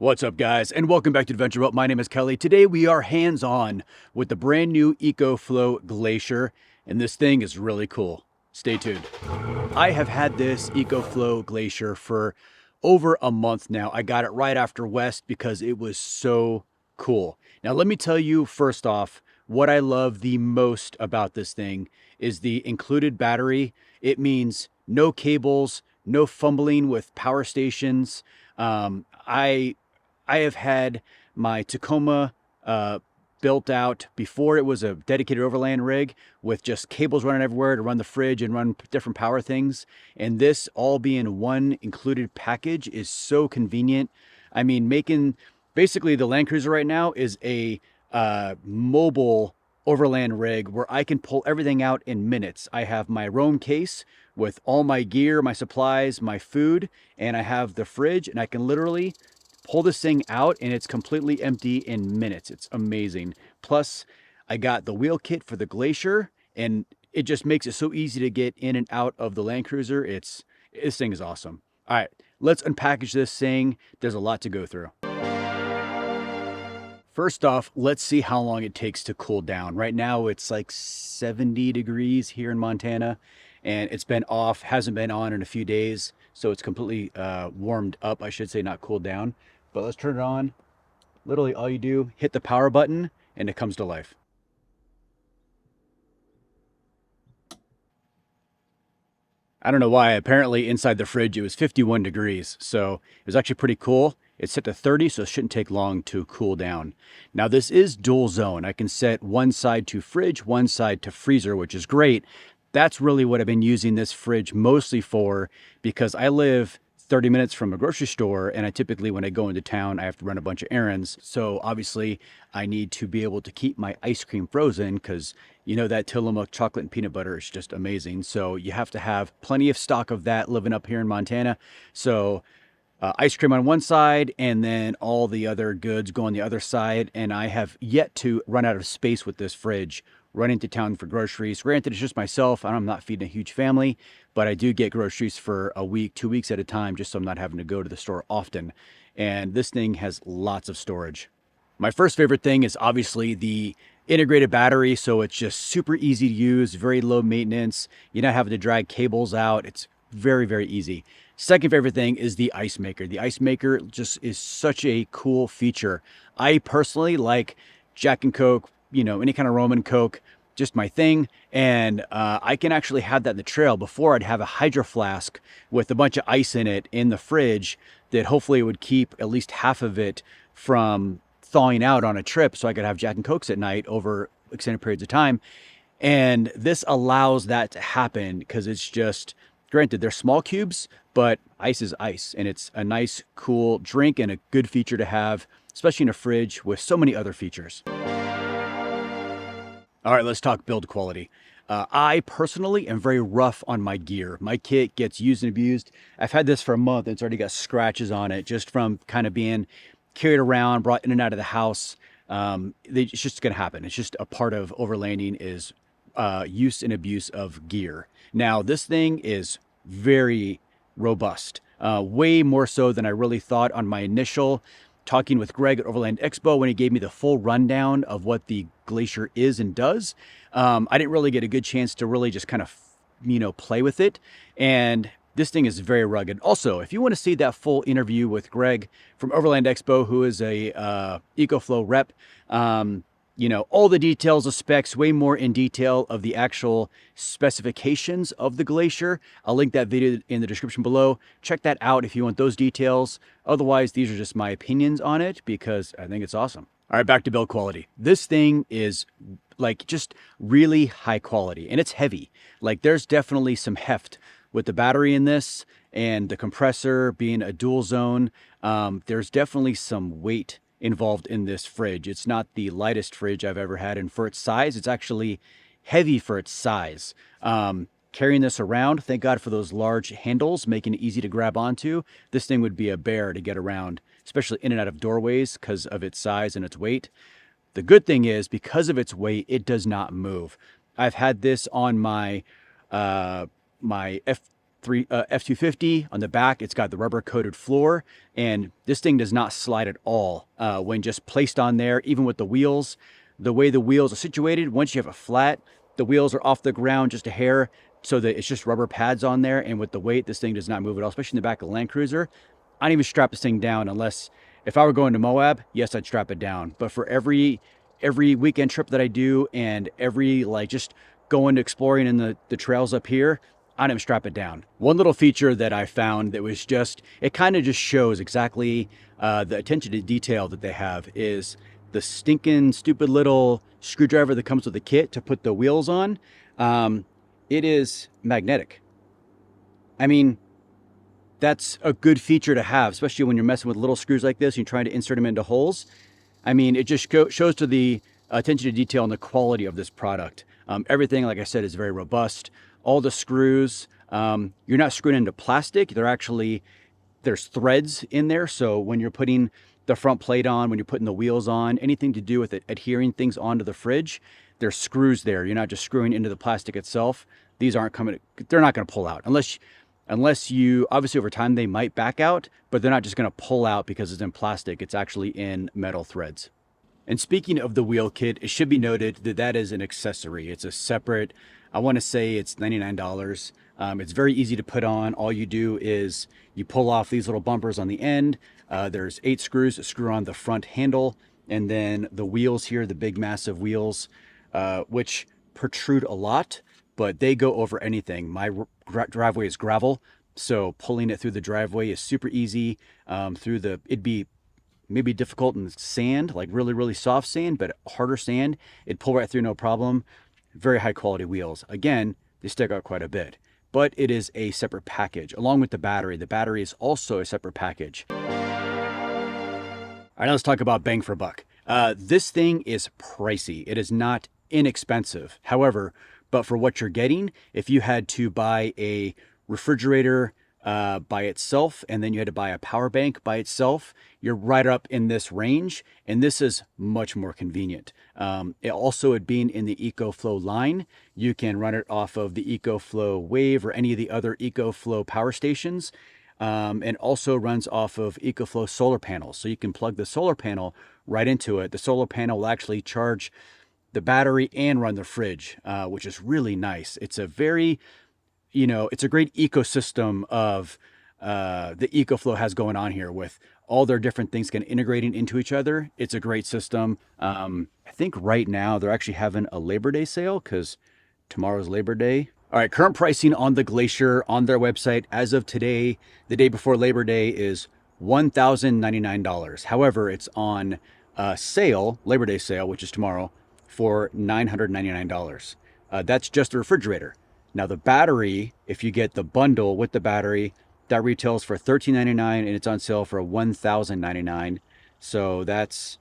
What's up, guys, and welcome back to Adventure Boat. My name is Kelly. Today we are hands-on with the brand new EcoFlow Glacier, and this thing is really cool. Stay tuned. I have had this EcoFlow Glacier for over a month now. I got it right after West because it was so cool. Now, let me tell you first off, what I love the most about this thing is the included battery. It means no cables, no fumbling with power stations. I have had my Tacoma built out before it was a dedicated Overland rig with just cables running everywhere to run the fridge and run different power things. And this all being one included package is so convenient. I mean, basically the Land Cruiser right now is a mobile Overland rig where I can pull everything out in minutes. I have my Roam case with all my gear, my supplies, my food, and I have the fridge, and I can literally pull this thing out and it's completely empty in minutes. It's amazing. Plus, I got the wheel kit for the Glacier, and it just makes it so easy to get in and out of the Land Cruiser. This thing is awesome. All right, let's unpackage this thing. There's a lot to go through. First off, let's see how long it takes to cool down. Right now, it's like 70 degrees here in Montana, and it's been off, hasn't been on in a few days. So it's completely warmed up, I should say, not cooled down. But let's turn it on. Literally all you do, hit the power button, and it comes to life. I don't know why, apparently inside the fridge it was 51 degrees, so it was actually pretty cool. It's set to 30, so it shouldn't take long to cool down. Now this is dual zone. I can set one side to fridge, one side to freezer, which is great. That's really what I've been using this fridge mostly for, because I live 30 minutes from a grocery store, and I typically, when I go into town, I have to run a bunch of errands. So obviously I need to be able to keep my ice cream frozen, because you know that Tillamook chocolate and peanut butter is just amazing. So you have to have plenty of stock of that living up here in Montana. So ice cream on one side, and then all the other goods go on the other side. And I have yet to run out of space with this fridge. Run into town for groceries. Granted, it's just myself. I'm not feeding a huge family, but I do get groceries for a week, 2 weeks at a time, just so I'm not having to go to the store often. And this thing has lots of storage. My first favorite thing is obviously the integrated battery. So it's just super easy to use, very low maintenance. You're not having to drag cables out. It's very, very easy. Second favorite thing is the ice maker. The ice maker just is such a cool feature. I personally like Jack and Coke, you know, any kind of rum and Coke, just my thing. And I can actually have that in the trail. Before, I'd have a hydro flask with a bunch of ice in it in the fridge that hopefully would keep at least half of it from thawing out on a trip, so I could have Jack and Cokes at night over extended periods of time. And this allows that to happen because it's just, granted, they're small cubes, but ice is ice, and it's a nice, cool drink and a good feature to have, especially in a fridge with so many other features. All right, let's talk build quality. I personally am very rough on my gear. My kit gets used and abused. I've had this for a month, and it's already got scratches on it just from kind of being carried around, brought in and out of the house. It's just going to happen. It's just a part of overlanding is use and abuse of gear. Now, this thing is very robust, way more so than I really thought on my initial talking with Greg at Overland Expo when he gave me the full rundown of what the Glacier is and does. I didn't really get a good chance to really just kind of, play with it. And this thing is very rugged. Also, if you want to see that full interview with Greg from Overland Expo, who is a EcoFlow rep, all the details, the specs, way more in detail of the actual specifications of the Glacier. I'll link that video in the description below. Check that out if you want those details. Otherwise, these are just my opinions on it because I think it's awesome. All right, back to build quality. This thing is like just really high quality, and it's heavy. Like there's definitely some heft with the battery in this and the compressor being a dual zone. There's definitely some weight involved in this fridge. It's not the lightest fridge I've ever had, and for its size, it's actually heavy for its size. Carrying this around, thank God for those large handles, making it easy to grab onto. This thing would be a bear to get around, especially in and out of doorways because of its size and its weight. The good thing is, because of its weight, it does not move. I've had this on my F250. On the back, it's got the rubber coated floor, and this thing does not slide at all when just placed on there, even with the wheels. The way the wheels are situated, once you have a flat, the wheels are off the ground just a hair, so that it's just rubber pads on there, and with the weight, this thing does not move at all, especially in the back of the Land Cruiser. I don't even strap this thing down unless, if I were going to Moab, yes, I'd strap it down. But for every weekend trip that I do, and every just going to exploring in the trails up here, I don't even strap it down. One little feature that I found that was just, it kind of just shows exactly the attention to detail that they have is the stinking stupid little screwdriver that comes with the kit to put the wheels on. It is magnetic. I mean, that's a good feature to have, especially when you're messing with little screws like this and you're trying to insert them into holes. I mean, it just shows to the attention to detail and the quality of this product. Everything, like I said, is very robust. All the screws, you're not screwing into plastic. There's threads in there. So when you're putting the front plate on, when you're putting the wheels on, anything to do with it, adhering things onto the fridge, there's screws there. You're not just screwing into the plastic itself. These aren't they're not going to pull out unless you, obviously over time they might back out, but they're not just going to pull out because it's in plastic. It's actually in metal threads. And speaking of the wheel kit, it should be noted that that is an accessory. It's a separate, I want to say it's $99. It's very easy to put on. All you do is you pull off these little bumpers on the end. There's 8 screws that screw on the front handle, and then the wheels here, the big massive wheels, which protrude a lot, but they go over anything. My driveway is gravel, so pulling it through the driveway is super easy. It'd be maybe difficult in sand, like really, really soft sand, but harder sand, it'd pull right through no problem. Very high quality wheels. Again, they stick out quite a bit, but it is a separate package along with the battery. The battery is also a separate package. All right, now let's talk about bang for buck. This thing is pricey. It is not inexpensive. However, but for what you're getting, if you had to buy a refrigerator by itself, and then you had to buy a power bank by itself, you're right up in this range, and this is much more convenient. It being in the EcoFlow line, you can run it off of the EcoFlow Wave or any of the other EcoFlow power stations, and also runs off of EcoFlow solar panels. So you can plug the solar panel right into it. The solar panel will actually charge the battery and run the fridge, which is really nice. It's a very, it's a great ecosystem of the EcoFlow has going on here with all their different things kind of integrating into each other. It's a great system. I think right now they're actually having a Labor Day sale because tomorrow's Labor Day. All right, current pricing on the Glacier on their website as of today, the day before Labor Day, is $1,099. However, it's on sale, Labor Day sale, which is tomorrow, for $999. That's just the refrigerator. Now the battery, if you get the bundle with the battery, that retails for $1,399 and it's on sale for $1,099. So that's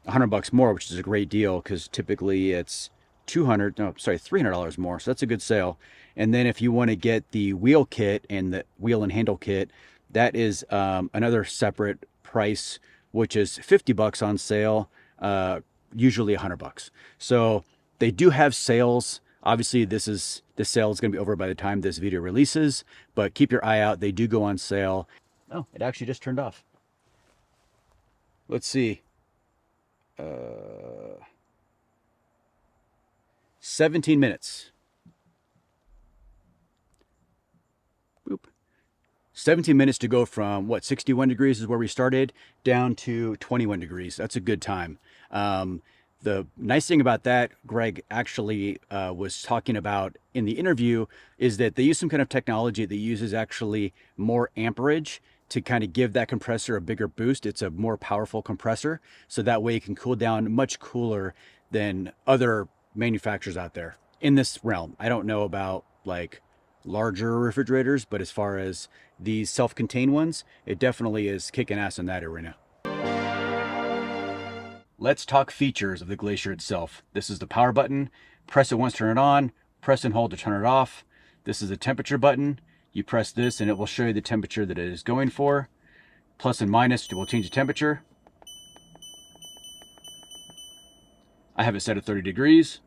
$100 more, which is a great deal because typically it's $300 more. So that's a good sale. And then if you want to get the wheel kit and the wheel and handle kit, that is another separate price, which is $50 on sale, usually $100. So they do have sales. Obviously, this sale is going to be over by the time this video releases, but keep your eye out. They do go on sale. Oh, it actually just turned off. Let's see. 17 minutes. Boop. 17 minutes to go from, 61 degrees is where we started, down to 21 degrees. That's a good time. The nice thing about that, Greg actually was talking about in the interview, is that they use some kind of technology that uses actually more amperage to kind of give that compressor a bigger boost. It's a more powerful compressor, so that way it can cool down much cooler than other manufacturers out there in this realm. I don't know about like larger refrigerators, but as far as these self-contained ones, it definitely is kicking ass in that arena. Let's talk features of the Glacier itself. This is the power button. Press it once to turn it on, press and hold to turn it off. This is the temperature button. You press this and it will show you the temperature that it is going for. Plus and minus will change the temperature. I have it set at 30 degrees.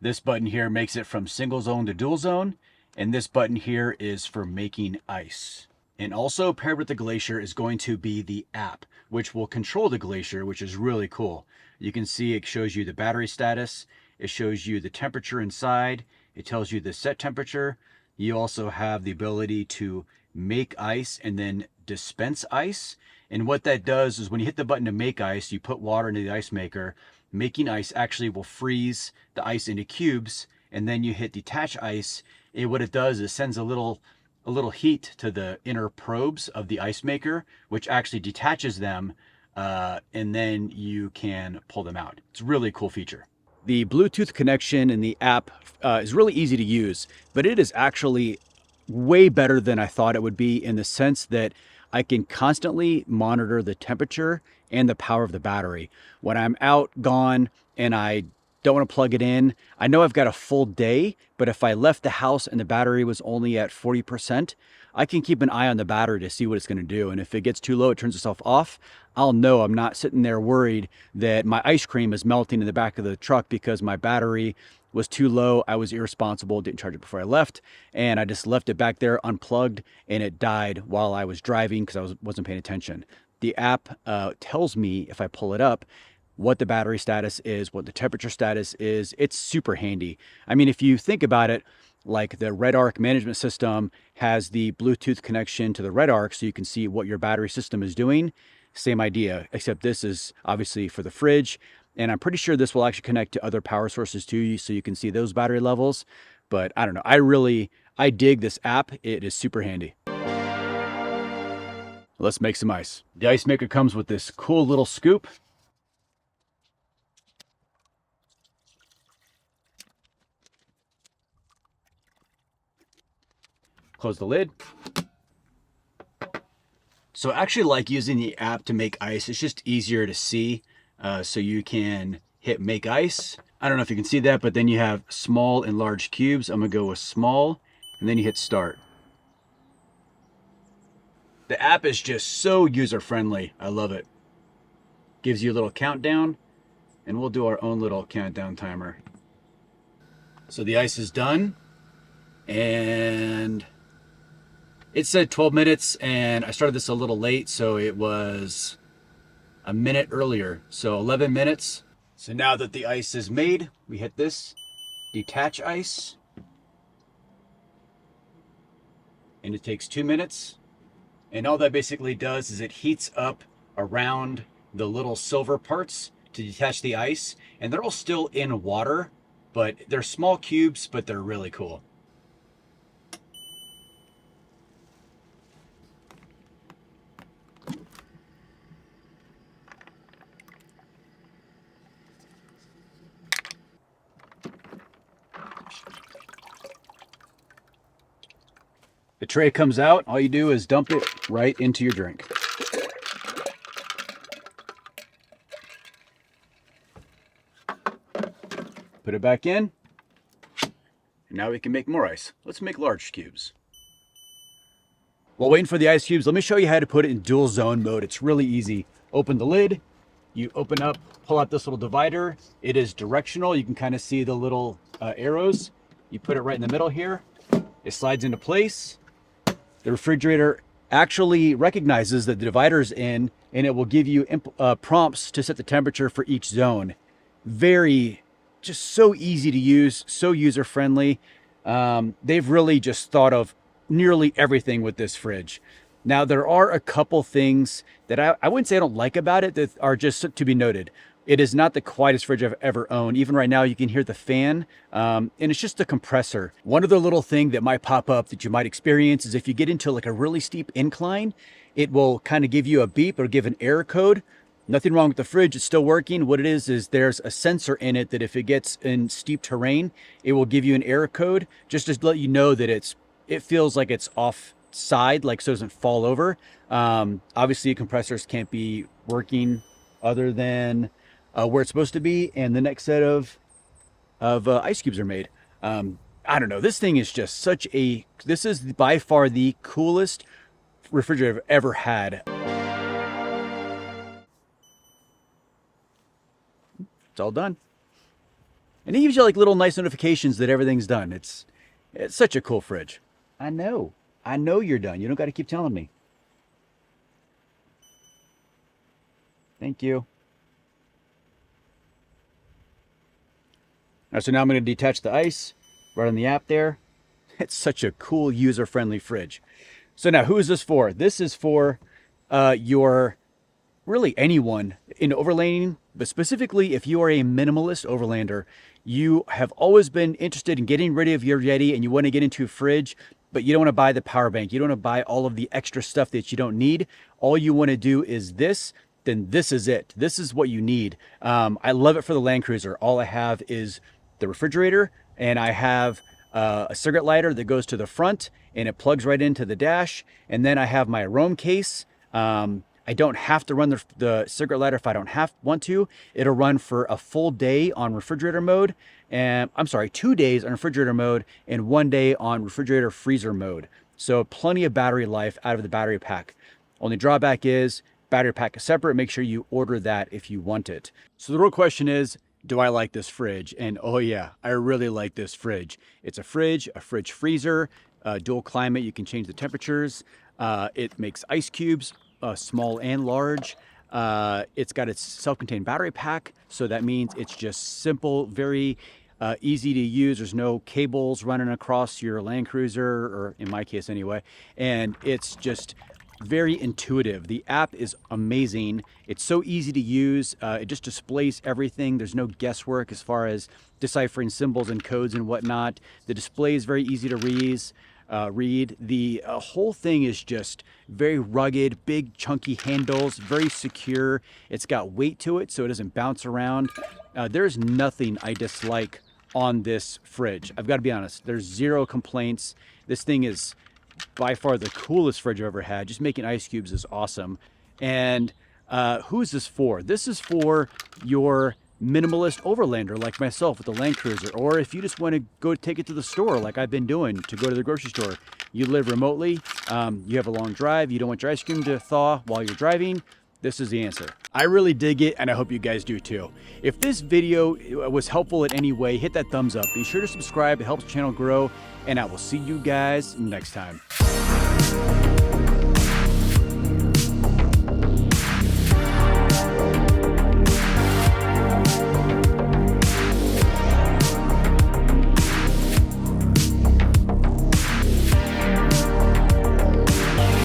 This button here makes it from single zone to dual zone. And this button here is for making ice. And also paired with the Glacier is going to be the app, which will control the Glacier, which is really cool. You can see it shows you the battery status. It shows you the temperature inside. It tells you the set temperature. You also have the ability to make ice and then dispense ice. And what that does is when you hit the button to make ice, you put water into the ice maker. Making ice actually will freeze the ice into cubes, and then you hit detach ice. And what it does is sends a little heat to the inner probes of the ice maker, which actually detaches them, and then you can pull them out. It's a really cool feature. The Bluetooth connection in the app is really easy to use, but it is actually way better than I thought it would be, in the sense that I can constantly monitor the temperature and the power of the battery. When I'm out, gone, and I don't want to plug it in, I know I've got a full day, but if I left the house and the battery was only at 40%, I can keep an eye on the battery to see what it's going to do. And if it gets too low, it turns itself off. I'll know. I'm not sitting there worried that my ice cream is melting in the back of the truck because my battery was too low. I was irresponsible, didn't charge it before I left, and I just left it back there unplugged, and it died while I was driving because I wasn't paying attention. The app tells me, if I pull it up, what the battery status is, what the temperature status is. It's super handy. I mean, if you think about it, like the Red Arc management system has the Bluetooth connection to the Red Arc so you can see what your battery system is doing. Same idea, except this is obviously for the fridge. And I'm pretty sure this will actually connect to other power sources too, so you can see those battery levels. But I don't know, I dig this app. It is super handy. Let's make some ice. The ice maker comes with this cool little scoop. Close the lid. So I actually like using the app to make ice. It's just easier to see. So you can hit make ice. I don't know if you can see that, but then you have small and large cubes. I'm gonna go with small, and then you hit start. The app is just so user-friendly. I love it. Gives you a little countdown, and we'll do our own little countdown timer. So the ice is done, and it said 12 minutes, and I started this a little late, so it was a minute earlier. So 11 minutes. So now that the ice is made, we hit this, detach ice, and it takes 2 minutes. And all that basically does is it heats up around the little silver parts to detach the ice, and they're all still in water, but they're small cubes, but they're really cool. The tray comes out, all you do is dump it right into your drink. Put it back in, and now we can make more ice. Let's make large cubes. While waiting for the ice cubes, let me show you how to put it in dual zone mode. It's really easy. Open the lid, you open up, pull out this little divider. It is directional. You can kind of see the little arrows. You put it right in the middle here. It slides into place. The refrigerator actually recognizes that the divider's in, and it will give you prompts to set the temperature for each zone. Just so easy to use, so user-friendly. They've really just thought of nearly everything with this fridge. Now, there are a couple things that I wouldn't say I don't like about it that are just to be noted. It is not the quietest fridge I've ever owned. Even right now, you can hear the fan, and it's just a compressor. One other little thing that might pop up that you might experience is if you get into like a really steep incline, it will kind of give you a beep or give an error code. Nothing wrong with the fridge, it's still working. What it is there's a sensor in it that if it gets in steep terrain, it will give you an error code just to let you know that it feels like it's offside, like so it doesn't fall over. Obviously, compressors can't be working other than where it's supposed to be, and the next set of ice cubes are made. I don't know, this thing is just this is by far the coolest refrigerator I've ever had. It's all done. And it gives you like little nice notifications that everything's done. It's It's such a cool fridge. I know you're done. You don't got to keep telling me. Thank you. All right, so now I'm going to detach the ice right on the app there. It's such a cool, user-friendly fridge. So now, who is this for? This is for really anyone in overlanding, but specifically if you are a minimalist overlander, you have always been interested in getting rid of your Yeti and you want to get into a fridge, but you don't want to buy the power bank. You don't want to buy all of the extra stuff that you don't need. All you want to do is this. Then this is it. This is what you need. I love it for the Land Cruiser. All I have is the refrigerator, and I have a cigarette lighter that goes to the front and it plugs right into the dash. And then I have my Roam case. I don't have to run the cigarette lighter if I don't want to. It'll run for a full day on refrigerator mode. And I'm sorry, 2 days on refrigerator mode and 1 day on refrigerator freezer mode. So plenty of battery life out of the battery pack. Only drawback is battery pack is separate. Make sure you order that if you want it. So the real question is, do I like this fridge? And oh yeah, I really like this fridge. It's a fridge freezer, dual climate. You can change the temperatures. It makes ice cubes, small and large. It's got its self-contained battery pack. So that means it's just simple, very easy to use. There's no cables running across your Land Cruiser, or in my case anyway. And it's just very intuitive. The app is amazing. It's so easy to use. It just displays everything. There's no guesswork as far as deciphering symbols and codes and whatnot. The display is very easy to read. The whole thing is just very rugged, big chunky handles, very secure. It's got weight to it so it doesn't bounce around. There's nothing I dislike on this fridge. I've got to be honest. There's zero complaints. This thing is by far the coolest fridge I've ever had. Just making ice cubes is awesome. And who is this for? This is for your minimalist overlander like myself with the Land Cruiser, or if you just want to go take it to the store like I've been doing, to go to the grocery store. You live remotely, you have a long drive, you don't want your ice cream to thaw while you're driving. This is the answer. I really dig it, and I hope you guys do too. If this video was helpful in any way, hit that thumbs up. Be sure to subscribe. It helps the channel grow, and I will see you guys next time.